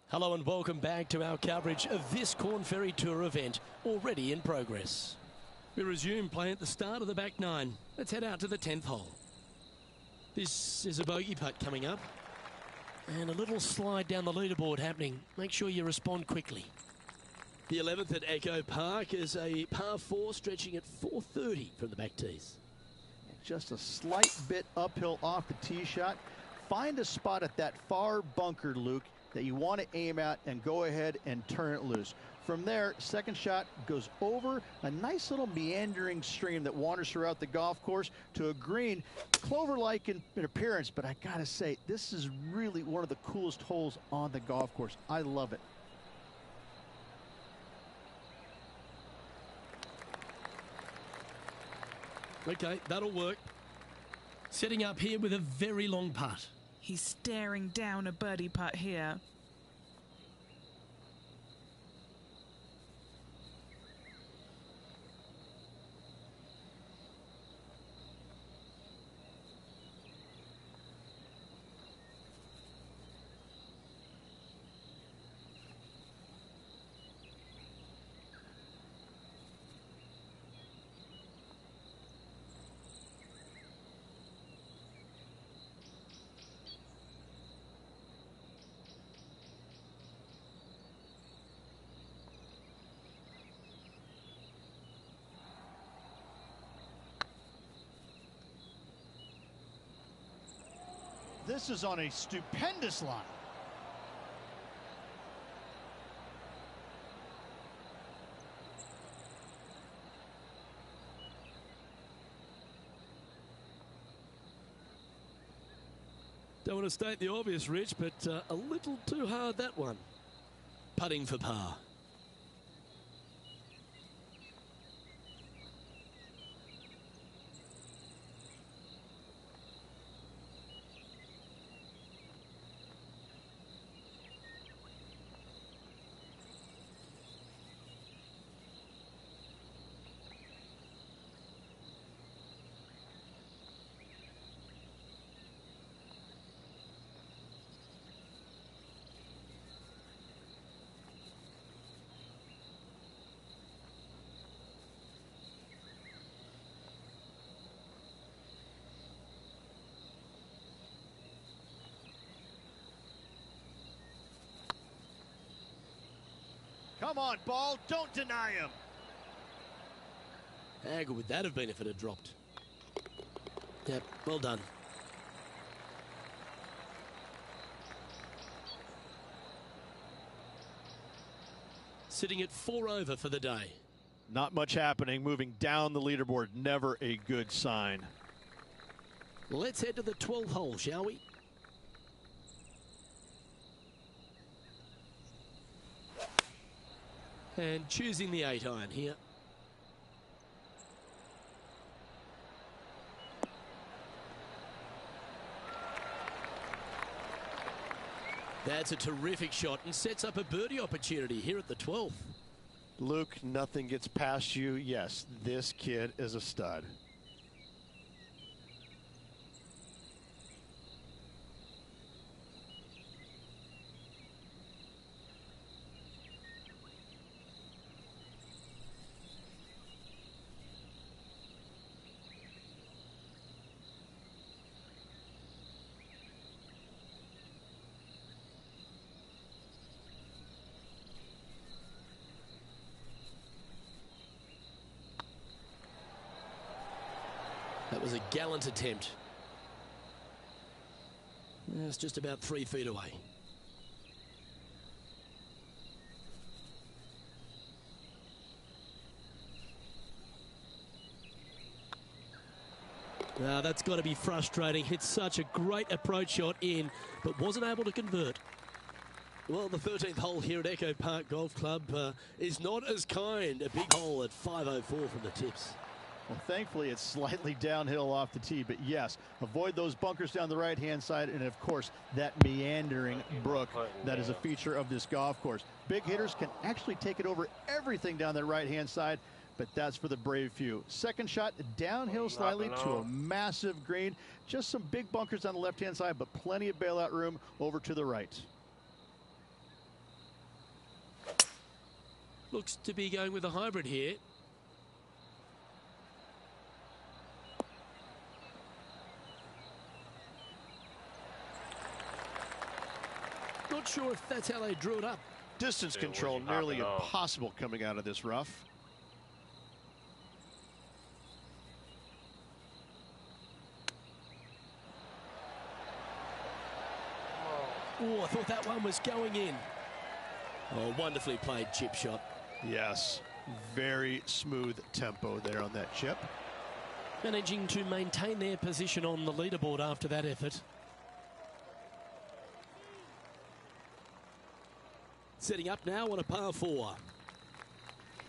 Hello and welcome back to our coverage of this Corn Ferry Tour event, already in progress. We resume play at the start of the back nine. Let's head out to the 10th hole. This is a bogey putt coming up. And a little slide down the leaderboard happening. Make sure you respond quickly. The 11th at Echo Park is a par 4 stretching at 430 from the back tees. Just a slight bit uphill off the tee shot. Find a spot at that far bunker, Luke, that you want to aim at and go ahead and turn it loose. From there, second shot goes over a nice little meandering stream that wanders throughout the golf course to a green, clover-like in appearance, but I gotta say, this is really one of the coolest holes on the golf course. I love it. Okay, that'll work. Setting up here with a very long putt. He's staring down a birdie putt here. This is on a stupendous line. Don't want to state the obvious, Rich, but a little too hard, that one. Putting for par. Come on, ball, don't deny him. How good would that have been if it had dropped? Yep, well done. Sitting at 4 over for the day. Not much happening, moving down the leaderboard, never a good sign. Let's head to the 12th hole, shall we? And choosing the 8-iron here. That's a terrific shot and sets up a birdie opportunity here at the 12th. Luke, nothing gets past you. Yes, this kid is a stud. That was a gallant attempt. It's just about 3 feet away. Now that's got to be frustrating. Hit such a great approach shot in, but wasn't able to convert. Well, the 13th hole here at Echo Park Golf Club is not as kind. A big hole at 504 from the tips. Well, thankfully, it's slightly downhill off the tee, but yes, avoid those bunkers down the right-hand side, and of course, that meandering brook that is a feature of this golf course. Big hitters can actually take it over everything down that right-hand side, but that's for the brave few. Second shot, downhill slightly to a massive green. Just some big bunkers on the left-hand side, but plenty of bailout room over to the right. Looks to be going with a hybrid here. Not sure if that's how they drew it up. Distance control nearly impossible coming out of this rough. Oh, I thought that one was going in. Oh, wonderfully played chip shot. Yes, very smooth tempo there on that chip. Managing to maintain their position on the leaderboard after that effort. Setting up now on a par 4.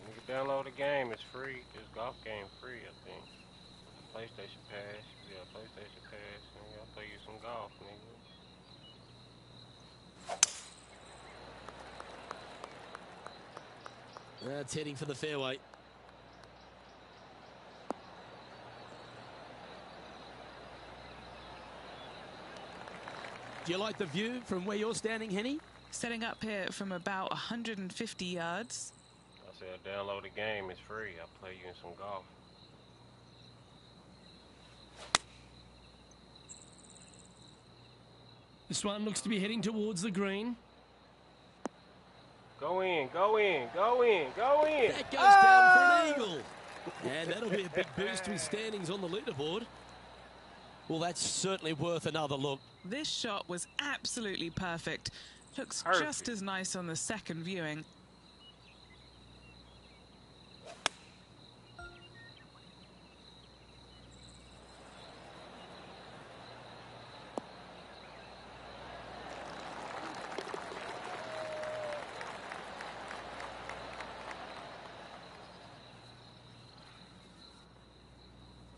You can download the game. It's free. This golf game free, I think. PlayStation Pass. Yeah, PlayStation Pass. Nigga, I'll play you some golf, nigga. That's heading for the fairway. Do you like the view from where you're standing, Henny? Setting up here from about 150 yards. I said download the game. It's free. I'll play you in some golf. This one looks to be heading towards the green. Go in, go in, go in, go in. That goes down for an eagle. And that'll be a big boost to his standings on the leaderboard. Well, that's certainly worth another look. This shot was absolutely perfect. Looks just as nice on the second viewing.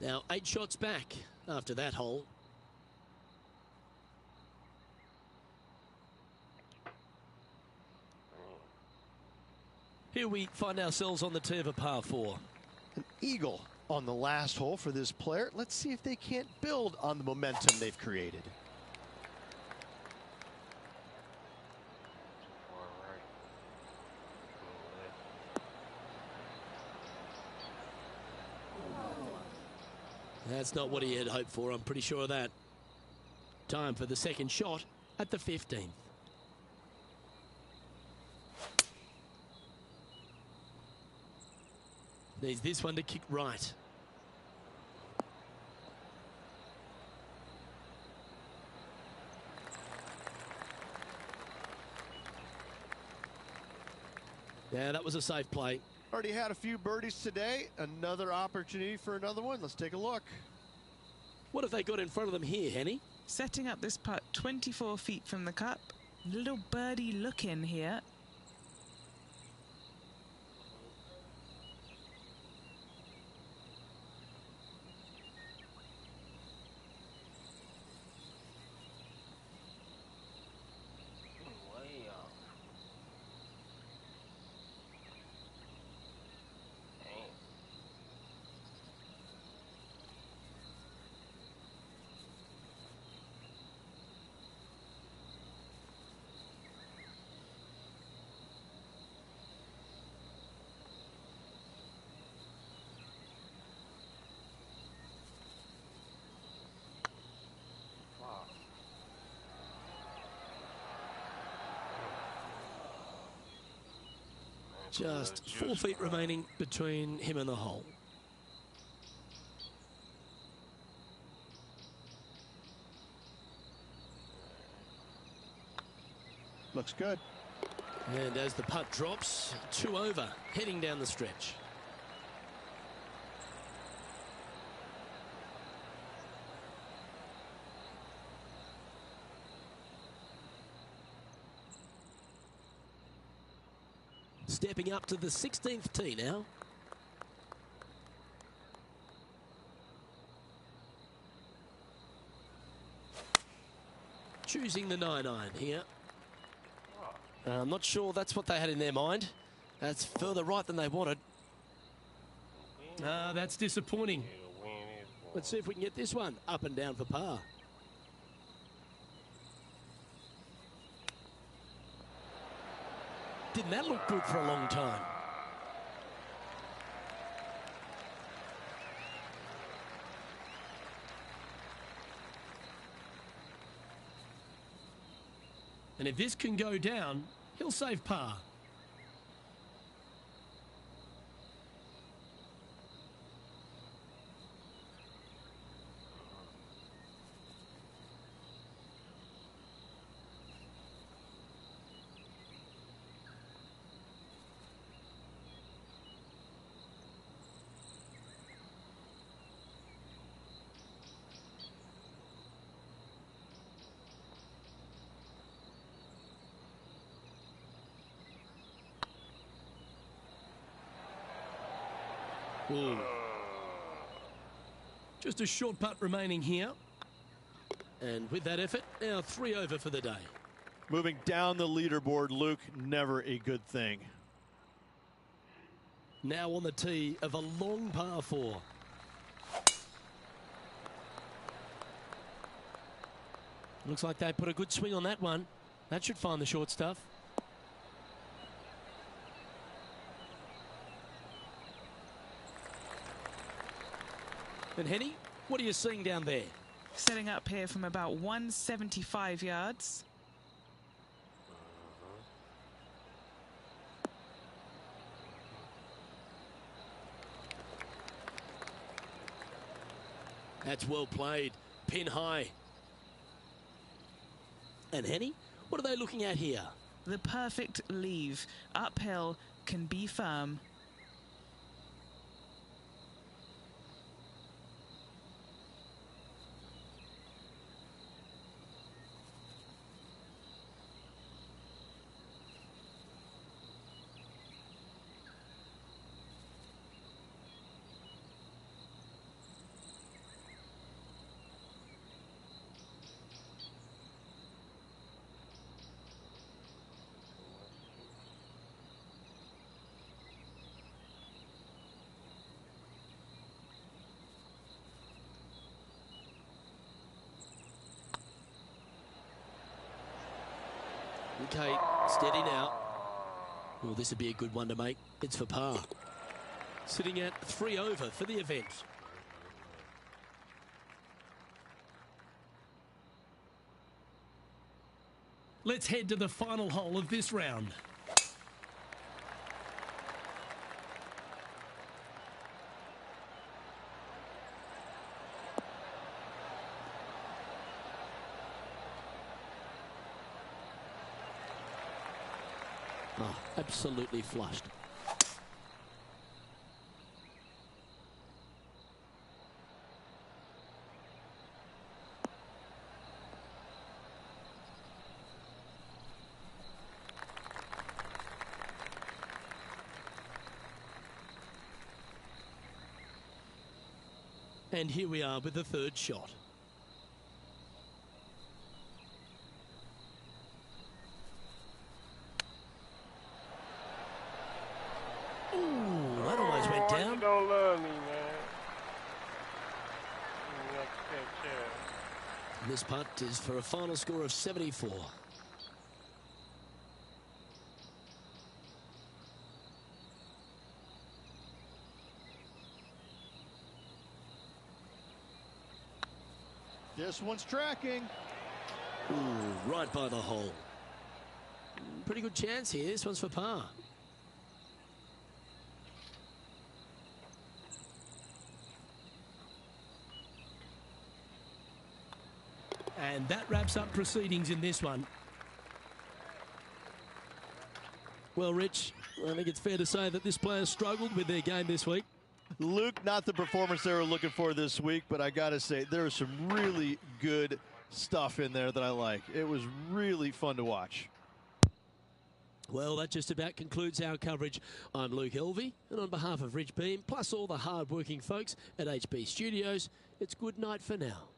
Now 8 shots back after that hole. Here we find ourselves on the tee of a par 4. An eagle on the last hole for this player. Let's see if they can't build on the momentum they've created. That's not what he had hoped for, I'm pretty sure of that. Time for the second shot at the 15th. Needs this one to kick right. Yeah, that was a safe play. Already had a few birdies today. Another opportunity for another one. Let's take a look. What have they got in front of them here, Henny? Setting up this putt 24 feet from the cup. Little birdie look in here. Just 4 feet remaining between him and the hole. Looks good. And as the putt drops, 2 over, heading down the stretch. Stepping up to the 16th tee now. Choosing the 9-iron here. I'm not sure that's what they had in their mind. That's further right than they wanted. That's disappointing. Let's see if we can get this one up and down for par. Didn't that look good for a long time? And if this can go down, he'll save par. Ooh. Just a short putt remaining here. And with that effort, now 3 over for the day. Moving down the leaderboard, Luke, never a good thing. Now on the tee of a long par 4. Looks like they put a good swing on that one. That should find the short stuff. And Henny, what are you seeing down there? Setting up here from about 175 yards. That's well played. Pin high. And Henny, what are they looking at here? The perfect leave. Uphill, can be firm. Okay, steady now. Well, this would be a good one to make. It's for par. Sitting at 3 over for the event. Let's head to the final hole of this round. Oh, absolutely flushed. And here we are with the third shot. Ooh, that almost went down. You don't love me, man. This putt is for a final score of 74. This one's tracking. Ooh, right by the hole. Pretty good chance here. This one's for par. And that wraps up proceedings in this one. Well, Rich, I think it's fair to say that this player struggled with their game this week. Luke, not the performance they were looking for this week, but I got to say, there was some really good stuff in there that I like. It was really fun to watch. Well, that just about concludes our coverage. I'm Luke Elvey, and on behalf of Rich Beam, plus all the hard-working folks at HB Studios, it's good night for now.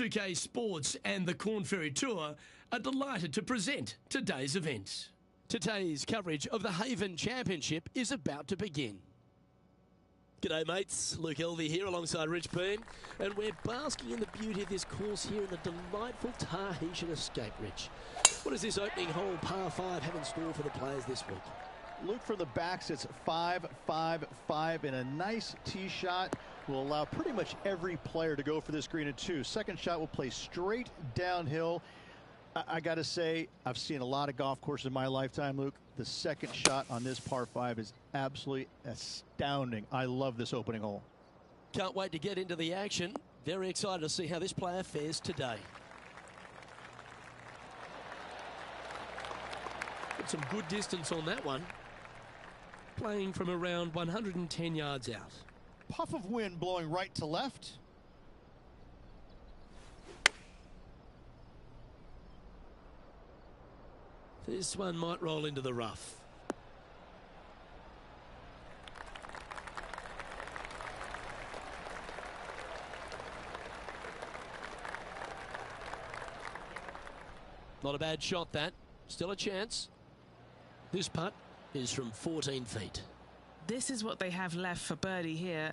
2K Sports and the Corn Ferry Tour are delighted to present today's event. Today's coverage of the Haven Championship is about to begin. G'day mates, Luke Elvey here alongside Rich Bean, and we're basking in the beauty of this course here in the delightful Tahitian Escape, Rich. What does this opening hole, par 5, have in store for the players this week? Look for the backs. It's 5-5-5, and a nice tee shot will allow pretty much every player to go for this green at 2. Second shot will play straight downhill. I got to say, I've seen a lot of golf courses in my lifetime, Luke. The second shot on this par 5 is absolutely astounding. I love this opening hole. Can't wait to get into the action. Very excited to see how this player fares today. Got some good distance on that one. Playing from around 110 yards out. Puff of wind blowing right to left. This one might roll into the rough. Not a bad shot, that. Still a chance. This putt is from 14 feet. This is what they have left for birdie here.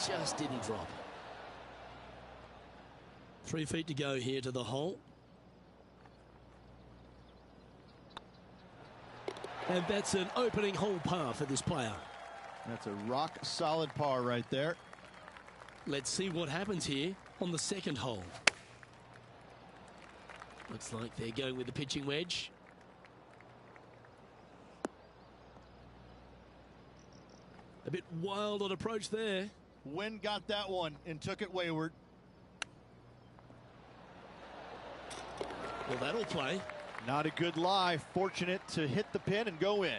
Just didn't drop. 3 feet to go here to the hole. And that's an opening hole par for this player. That's a rock solid par right there. Let's see what happens here on the second hole. Looks like they're going with the pitching wedge. A bit wild on approach there. Wind got that one and took it wayward. Well, that'll play. Not a good lie. Fortunate to hit the pin and go in.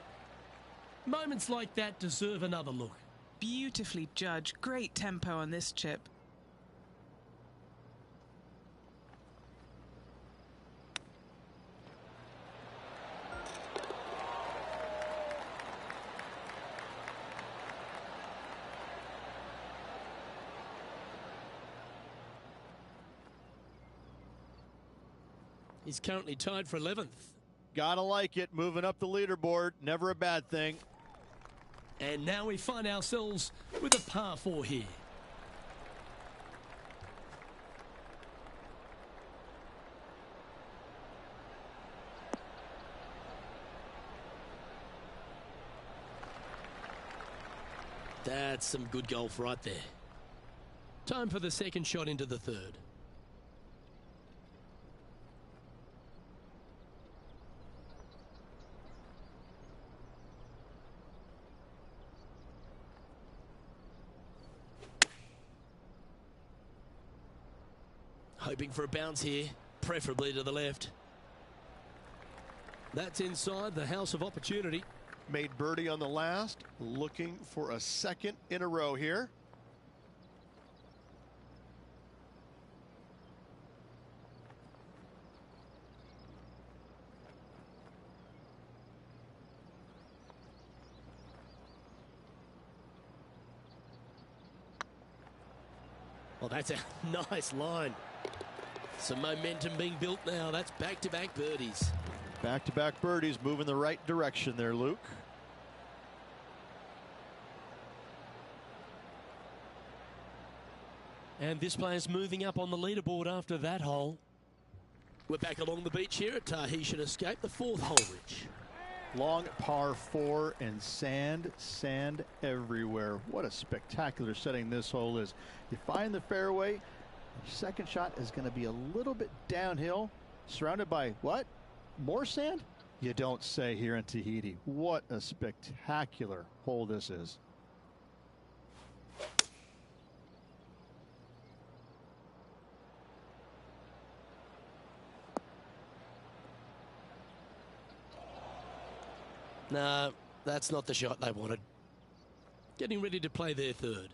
Moments like that deserve another look. Beautifully judged. Great tempo on this chip. He's currently tied for 11th. Gotta like it. Moving up the leaderboard. Never a bad thing. And now we find ourselves with a par 4 here. That's some good golf right there. Time for the second shot into the third. Hoping for a bounce here, preferably to the left. That's inside the house of opportunity. Made birdie on the last, looking for a second in a row here. Well, that's a nice line. Some momentum being built now. That's back-to-back birdies. Back-to-back birdies, moving the right direction there, Luke. And this player's moving up on the leaderboard after that hole. We're back along the beach here at Tahitian Escape, the 4th hole, Rich. Long par 4 and sand everywhere. What a spectacular setting this hole is. You find the fairway. Your second shot is going to be a little bit downhill, surrounded by what? More sand? You don't say here in Tahiti. What a spectacular hole this is. No, that's not the shot they wanted. Getting ready to play their third.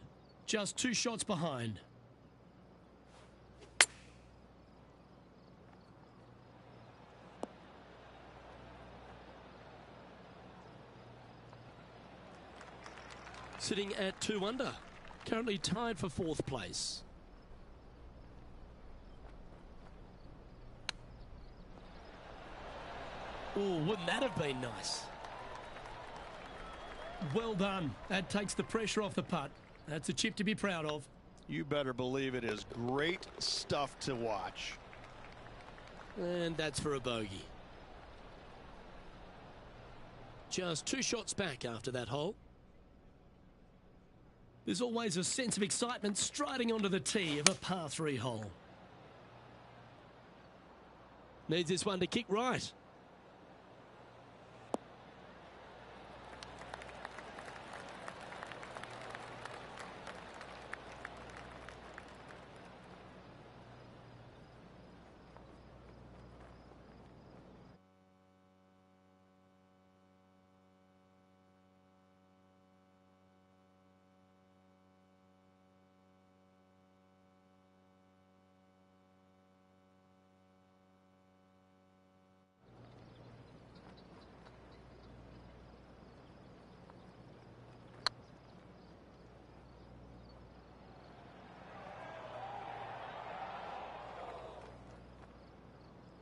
Just 2 shots behind. Sitting at 2 under. Currently tied for 4th place. Oh, wouldn't that have been nice? Well done. That takes the pressure off the putt. That's a chip to be proud of. You better believe it is great stuff to watch. And that's for a bogey. Just 2 shots back after that hole. There's always a sense of excitement striding onto the tee of a par 3 hole. Needs this one to kick right.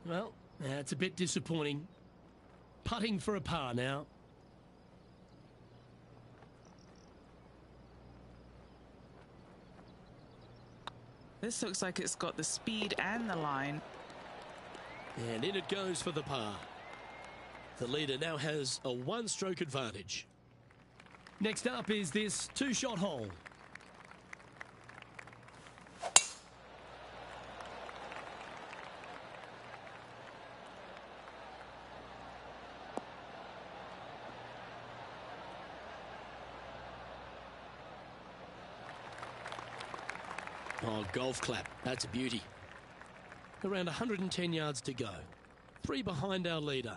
Well, that's a bit disappointing. Putting for a par now. This looks like it's got the speed and the line. And in it goes for the par. The leader now has a 1-stroke advantage. Next up is this 2-shot hole. Oh, golf clap. That's a beauty. Around 110 yards to go. 3 behind our leader.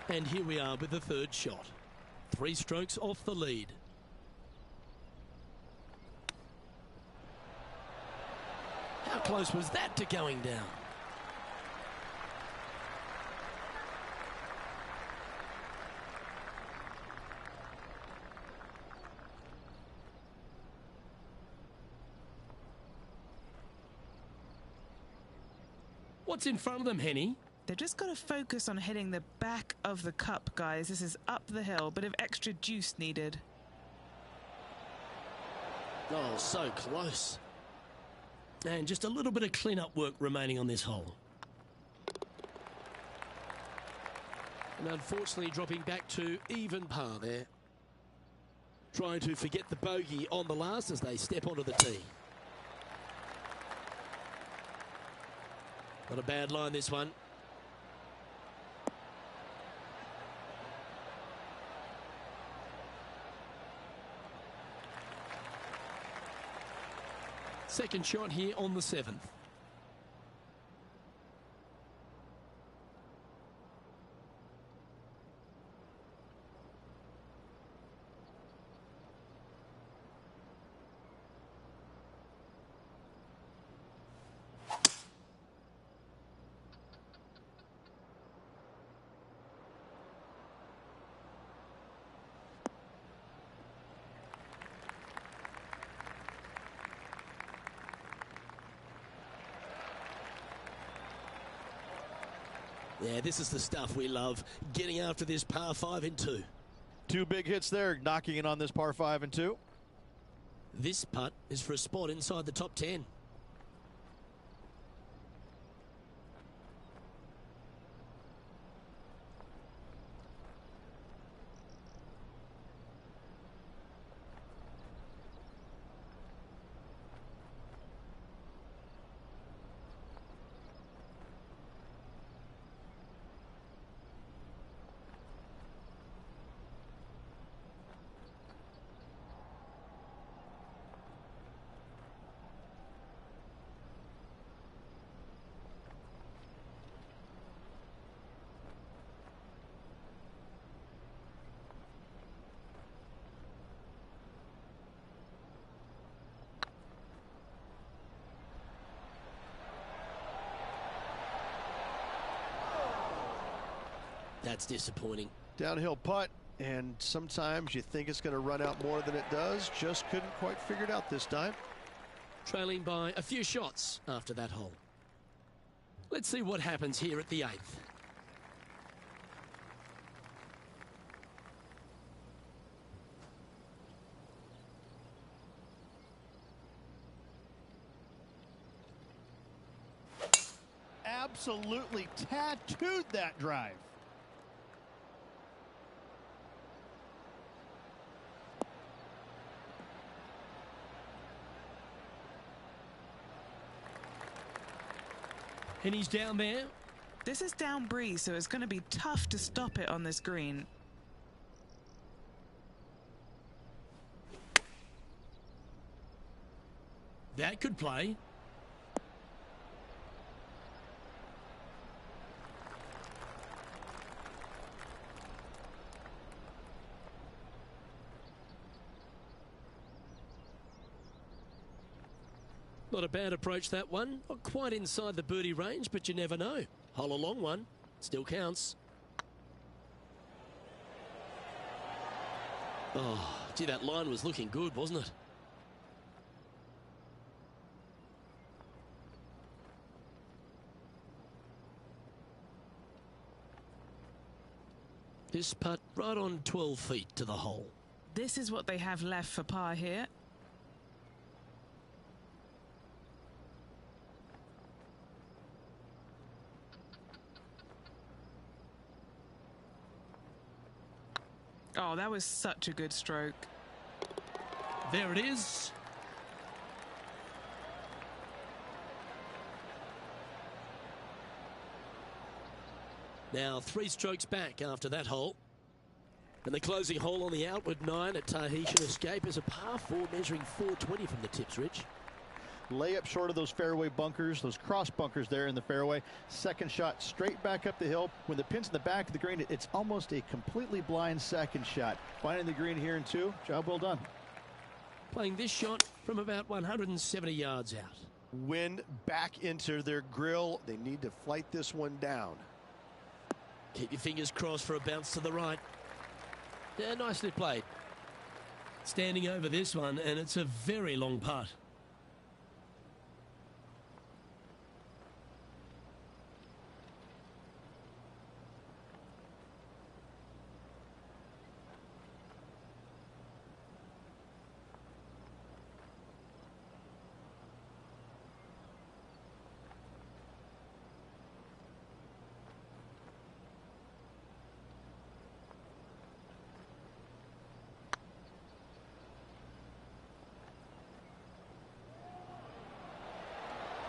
And here we are with the 3rd shot. 3 strokes off the lead. How close was that to going down? What's in front of them, Henny? They've just got to focus on hitting the back of the cup, guys. This is up the hill, bit of extra juice needed. Oh, so close. And just a little bit of clean-up work remaining on this hole. And unfortunately dropping back to even par there. Trying to forget the bogey on the last as they step onto the tee. Not a bad line, this one. Second shot here on the 7th. Yeah, this is the stuff we love, getting after this par 5 in 2. 2 big hits there, knocking in on this par 5 and 2. This putt is for a spot inside the top 10. That's disappointing. Downhill putt, and sometimes you think it's going to run out more than it does. Just couldn't quite figure it out this time. Trailing by a few shots after that hole. Let's see what happens here at the 8th. Absolutely tattooed that drive. And he's down there. This is down breeze, so it's going to be tough to stop it on this green. That could play. Not a bad approach, that one. Not quite inside the birdie range, but you never know. Hole a long one. Still counts. Oh, gee, that line was looking good, wasn't it? This putt right on 12 feet to the hole. This is what they have left for par here. Oh, that was such a good stroke. There it is. Now 3 strokes back after that hole. And the closing hole on the outward 9 at Tahitian Escape is a par 4 measuring 420 from the tips, Rich. Layup short of those fairway bunkers, those cross bunkers there in the fairway. Second shot straight back up the hill. When the pin's in the back of the green, it's almost a completely blind second shot. Finding the green here in 2, job well done. Playing this shot from about 170 yards out. Wind back into their grill. They need to flight this one down. Keep your fingers crossed for a bounce to the right. Yeah, nicely played. Standing over this one, and it's a very long putt.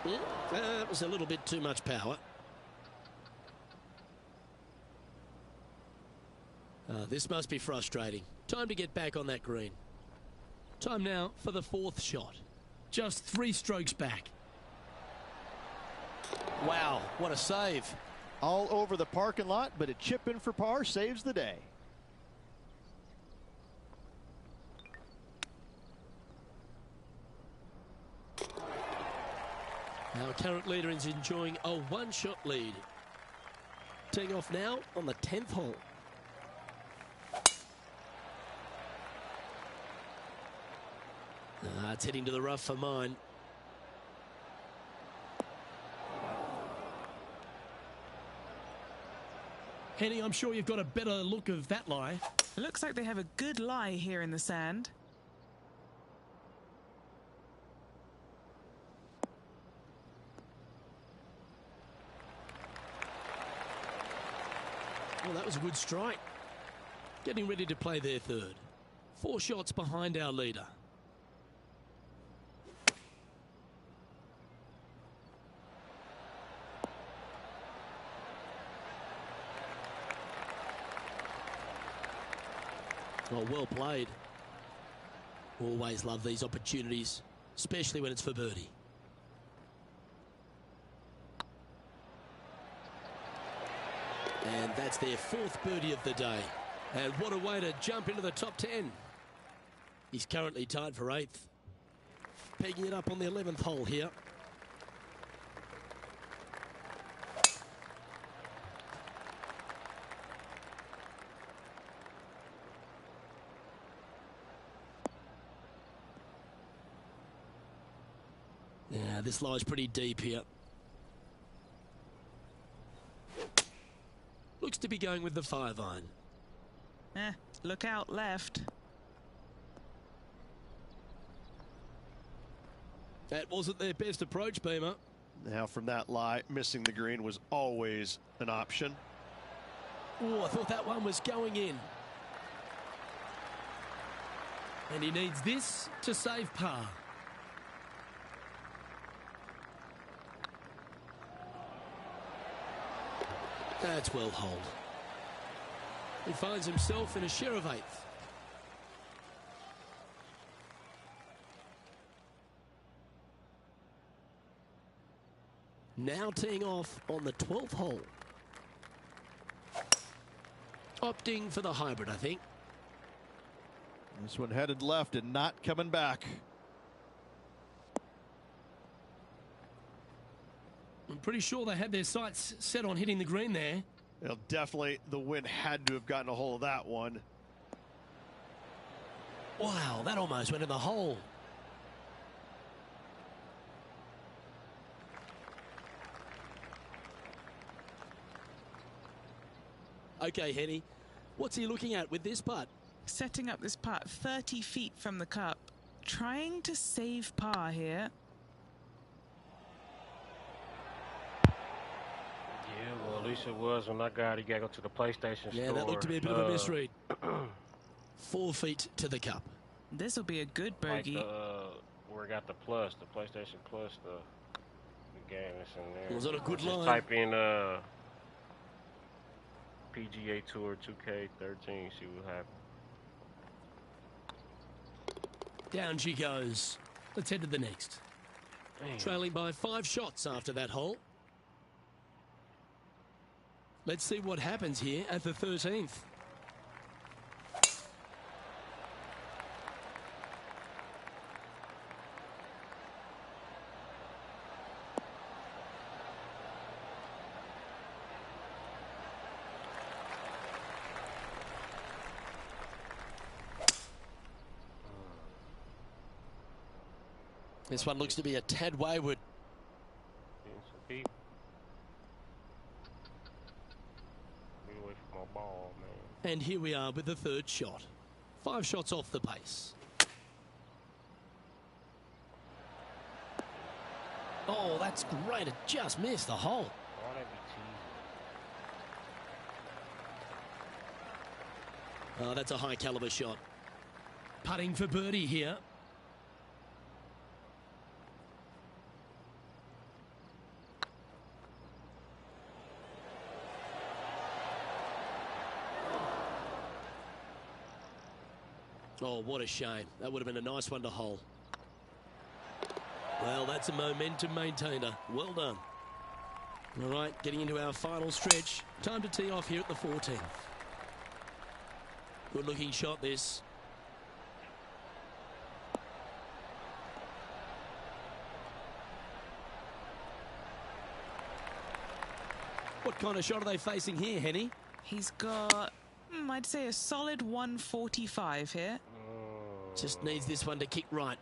Yeah, that was a little bit too much power. This must be frustrating. Time to get back on that green. Time now for the 4th shot. Just 3 strokes back. Wow, what a save. All over the parking lot, but a chip in for par saves the day. Our current leader is enjoying a 1-shot lead. Teeing off now on the 10th hole. It's heading to the rough for mine. Henny, I'm sure you've got a better look of that lie. It looks like they have a good lie here in the sand. Well, that was a good strike. Getting ready to play their 3rd. 4 shots behind our leader. Oh, well played. Always love these opportunities, especially when it's for birdie. And that's their 4th birdie of the day. And what a way to jump into the top 10. He's currently tied for 8th. Pegging it up on the 11th hole here. Yeah, this lies pretty deep here. Looks to be going with the 5-iron. Look out left. That wasn't their best approach, Beamer. Now from that lie, missing the green was always an option. Oh, I thought that one was going in. And he needs this to save par. That's well holed. He finds himself in a share of 8th. Now teeing off on the 12th hole. Opting for the hybrid, I think. This one headed left and not coming back. I'm pretty sure they had their sights set on hitting the green there. Well, definitely the wind had to have gotten a hold of that one. Wow, that almost went in the hole. Okay, Henny, what's he looking at with this putt? Setting up this putt 30 feet from the cup. Trying to save par here. Yeah, well, at least it was when I got it. You got to go to the PlayStation store. Yeah, that looked to be a bit of a misread. 4 feet to the cup. This will be a good bogey. Like where it got the plus, the PlayStation Plus, the game is in there. Was that a good Just line? type in Pga Tour 2K13, see what happens. Down she goes. Let's head to the next. Damn. Trailing by 5 shots after that hole. Let's see what happens here at the 13th. This one looks to be a tad wayward. Getting some deep. Get away from my ball, man. And here we are with the 3rd shot. 5 shots off the pace. Oh, that's great. It just missed the hole. Why that be cheesy? Oh, that's a high caliber shot. Putting for birdie here. Oh, what a shame. That would have been a nice one to hole. Well, that's a momentum maintainer. Well done. All right, getting into our final stretch. Time to tee off here at the 14th. Good looking shot, this. What kind of shot are they facing here, Henny? He's got, I'd say, a solid 145 here. Just needs this one to kick right.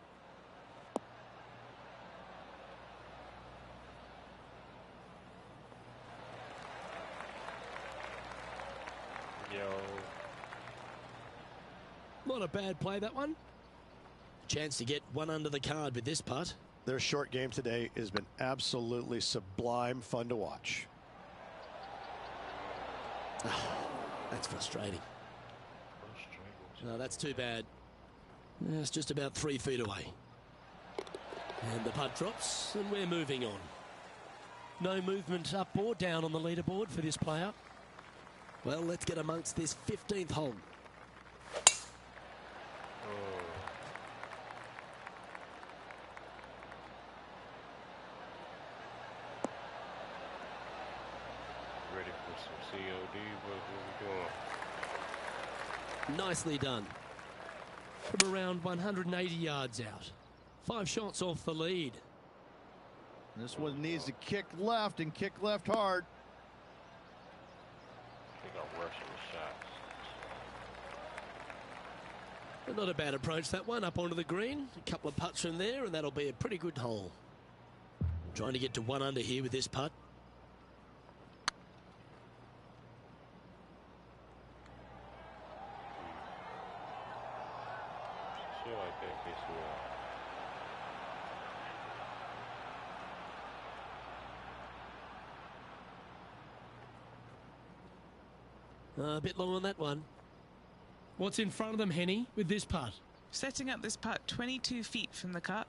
Yo. Not a bad play, that one. Chance to get one under the card with this putt. Their short game today has been absolutely sublime fun to watch. That's frustrating. No, that's too bad. It's just about 3 feet away. And the putt drops, and we're moving on. No movement up or down on the leaderboard for this player. Well, let's get amongst this 15th hole. Ready for some COD, but what we doing? Nicely done. From around 180 yards out. 5 shots off the lead. This one needs to kick left and kick left hard. I think I'm rushing the shots. Not a bad approach, that one, up onto the green. A couple of putts from there, and that'll be a pretty good hole. Trying to get to 1 under here with this putt. Shit like that gets me off. A bit long on that one. What's in front of them, Henny, with this putt? Setting up this putt 22 feet from the cup.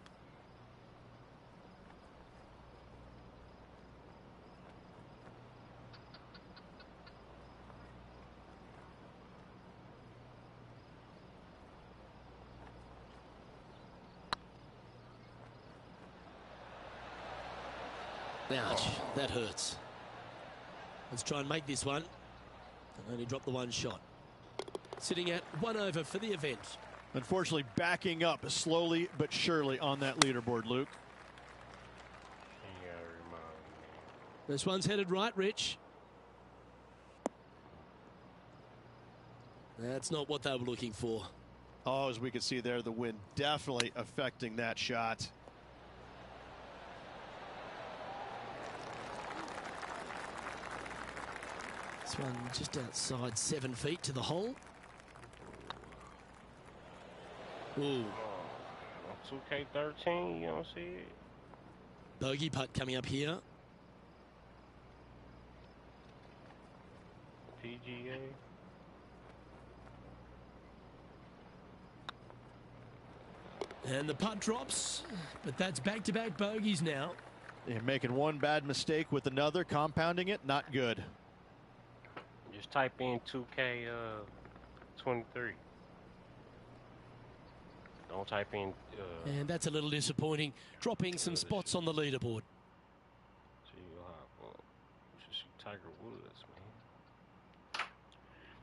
Ouch, that hurts. Let's try and make this one. And only drop the one shot. Sitting at 1 over for the event. Unfortunately, backing up slowly but surely on that leaderboard, Luke. You gotta remind me. This one's headed right, Rich. That's not what they were looking for. Oh, as we can see there, the wind definitely affecting that shot. This one just outside 7 feet to the hole. Ooh. On 2K13, you don't see it? Bogey putt coming up here. PGA. And the putt drops, but that's back-to-back bogeys now. They're making one bad mistake with another, compounding it, not good. Just type in 2K23. Don't type in. And that's a little disappointing, dropping some spots on the leaderboard. Tiger Woods, man.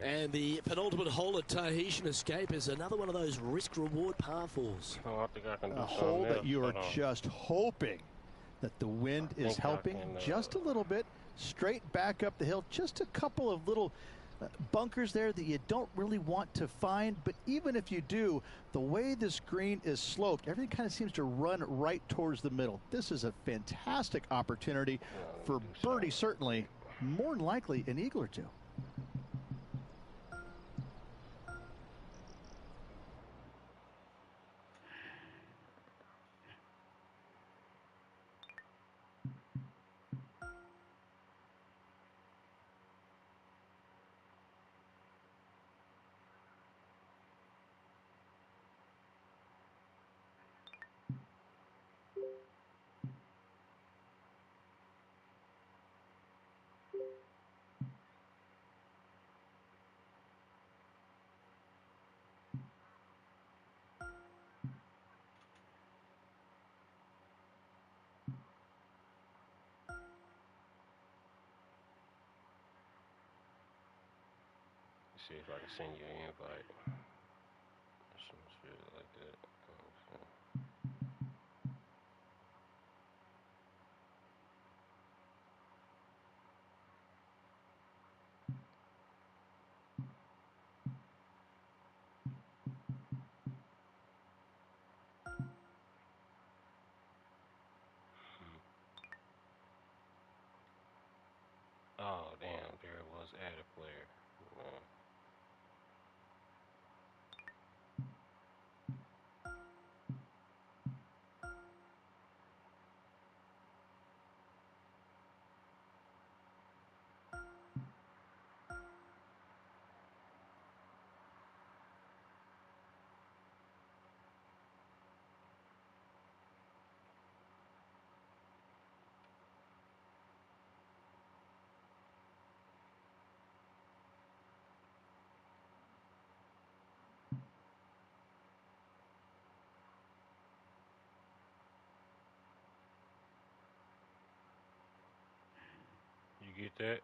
And the penultimate hole at Tahitian Escape is another one of those risk-reward par fours. Oh, I think I can do A hole something that you are else. just hoping that the wind is think I helping can, just a little bit. Straight back up the hill. Just a couple of little bunkers there that you don't really want to find. But even if you do, the way this green is sloped, everything kind of seems to run right towards the middle. This is a fantastic opportunity for birdie, certainly. More than likely an eagle or two. See if I can send you an invite. Some shit like that. Oh damn, there it was. Add a player. You get that?